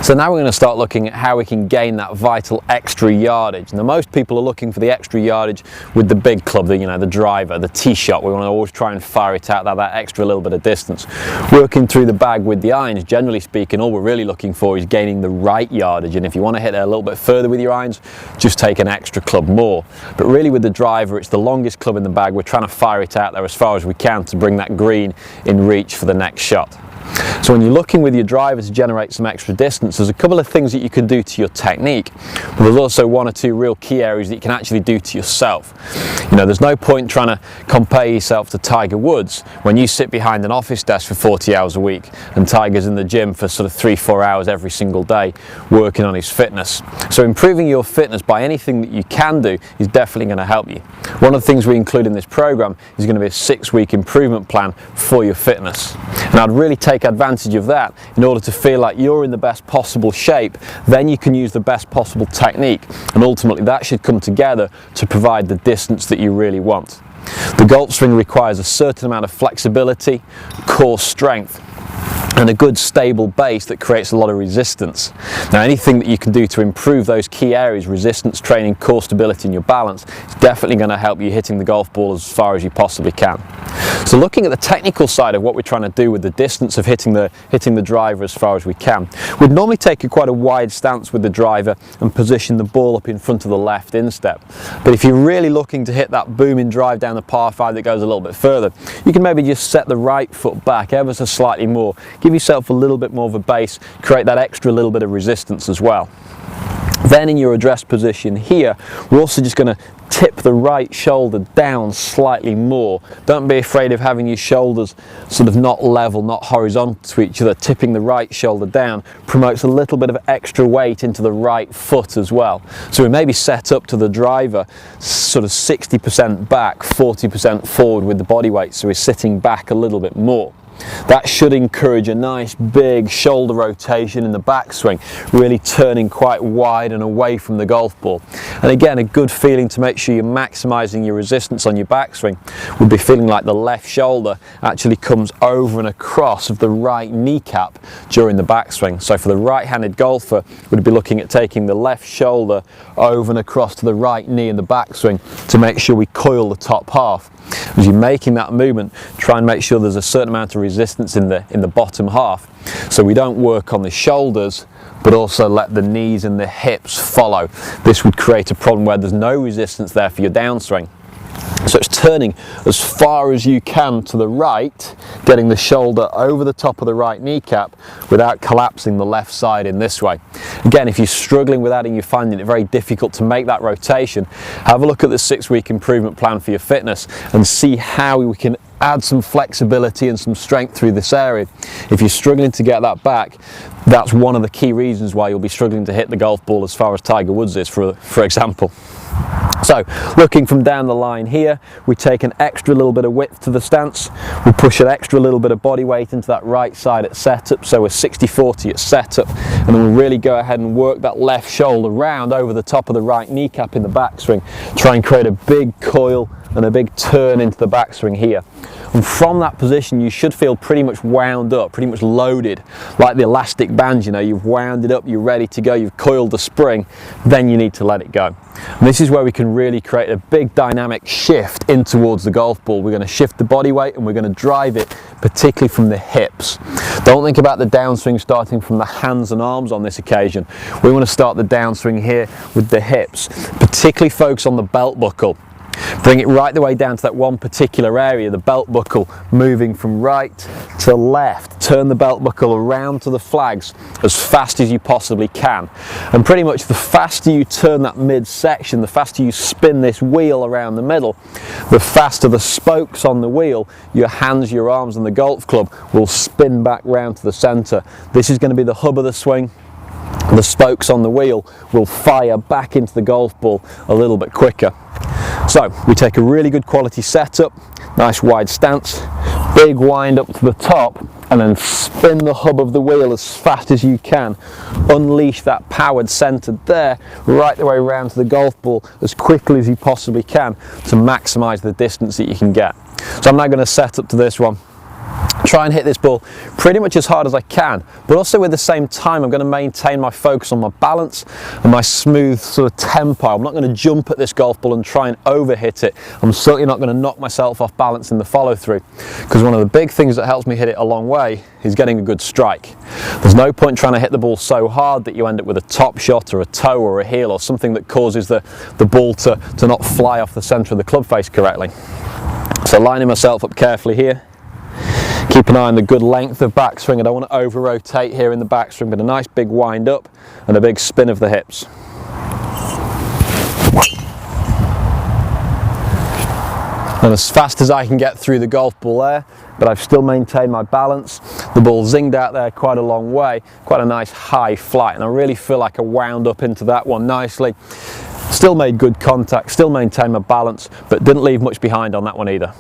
So now we're going to start looking at how we can gain that vital extra yardage. Now most people are looking for the extra yardage with the big club, the driver, the tee shot. We want to always try and fire it out that extra little bit of distance. Working through the bag with the irons, generally speaking, all we're really looking for is gaining the right yardage, and if you want to hit it a little bit further with your irons, just take an extra club more. But really with the driver, it's the longest club in the bag. We're trying to fire it out there as far as we can to bring that green in reach for the next shot. So when you're looking with your driver to generate some extra distance, there's a couple of things that you can do to your technique, but there's also one or two real key areas that you can actually do to yourself. There's no point trying to compare yourself to Tiger Woods when you sit behind an office desk for 40 hours a week and Tiger's in the gym for sort of 3-4 hours every single day working on his fitness. So improving your fitness by anything that you can do is definitely going to help you. One of the things we include in this program is going to be a 6-week improvement plan for your fitness, and I'd really take advantage of that in order to feel like you're in the best possible shape. Then you can use the best possible technique, and ultimately that should come together to provide the distance that you really want. The golf swing requires a certain amount of flexibility, core strength, and a good stable base that creates a lot of resistance. Now anything that you can do to improve those key areas, resistance training, core stability and your balance, is definitely going to help you hitting the golf ball as far as you possibly can. So looking at the technical side of what we're trying to do with the distance of hitting the driver as far as we can, we'd normally take quite a wide stance with the driver and position the ball up in front of the left instep. But if you're really looking to hit that booming drive down the par 5 that goes a little bit further, you can maybe just set the right foot back ever so slightly more. Give yourself a little bit more of a base, create that extra little bit of resistance as well. Then in your address position here, we're also just going to tip the right shoulder down slightly more. Don't be afraid of having your shoulders sort of not level, not horizontal to each other. Tipping the right shoulder down promotes a little bit of extra weight into the right foot as well. So we may be set up to the driver sort of 60% back, 40% forward with the body weight, so we're sitting back a little bit more. That should encourage a nice big shoulder rotation in the backswing, really turning quite wide and away from the golf ball. And again, a good feeling to make sure you're maximising your resistance on your backswing would be feeling like the left shoulder actually comes over and across of the right kneecap during the backswing. So for the right-handed golfer, we'd be looking at taking the left shoulder over and across to the right knee in the backswing to make sure we coil the top half. As you're making that movement, try and make sure there's a certain amount of resistance in the bottom half, so we don't work on the shoulders but also let the knees and the hips follow. This would create a problem where there's no resistance there for your downswing. So it's turning as far as you can to the right, getting the shoulder over the top of the right kneecap without collapsing the left side in this way. Again, if you're struggling with that and you're finding it very difficult to make that rotation, have a look at the 6-week improvement plan for your fitness and see how we can add some flexibility and some strength through this area. If you're struggling to get that back, that's one of the key reasons why you'll be struggling to hit the golf ball as far as Tiger Woods is, for example. So looking from down the line here, we take an extra little bit of width to the stance, we push an extra little bit of body weight into that right side at setup, so we're 60-40 at setup, and then we'll really go ahead and work that left shoulder round over the top of the right kneecap in the backswing, try and create a big coil and a big turn into the backswing here. And from that position you should feel pretty much wound up, pretty much loaded, like the elastic band, you've wound it up, you're ready to go, you've coiled the spring, then you need to let it go. And this is where we can really create a big dynamic shift in towards the golf ball. We're going to shift the body weight and we're going to drive it particularly from the hips. Don't think about the downswing starting from the hands and arms on this occasion. We want to start the downswing here with the hips, particularly focus on the belt buckle. Bring it right the way down to that one particular area, the belt buckle, moving from right to left. Turn the belt buckle around to the flags as fast as you possibly can. And pretty much the faster you turn that midsection, the faster you spin this wheel around the middle, the faster the spokes on the wheel, your hands, your arms and the golf club will spin back round to the centre. This is going to be the hub of the swing. The spokes on the wheel will fire back into the golf ball a little bit quicker. So we take a really good quality setup, nice wide stance, big wind up to the top, and then spin the hub of the wheel as fast as you can. Unleash that powered centre there, right the way around to the golf ball as quickly as you possibly can to maximise the distance that you can get. So I'm now going to set up to this one. try and hit this ball pretty much as hard as I can, but also at the same time I'm going to maintain my focus on my balance and my smooth sort of tempo. I'm not going to jump at this golf ball and try and overhit it. I'm certainly not going to knock myself off balance in the follow through, because one of the big things that helps me hit it a long way is getting a good strike. There's no point trying to hit the ball so hard that you end up with a top shot or a toe or a heel or something that causes the ball to not fly off the centre of the club face correctly. So lining myself up carefully here. Keep an eye on the good length of backswing. I don't want to over rotate here in the backswing, but a nice big wind up and a big spin of the hips. And as fast as I can get through the golf ball there, but I've still maintained my balance. The ball zinged out there quite a long way, quite a nice high flight, and I really feel like I wound up into that one nicely. Still made good contact, still maintained my balance, but didn't leave much behind on that one either.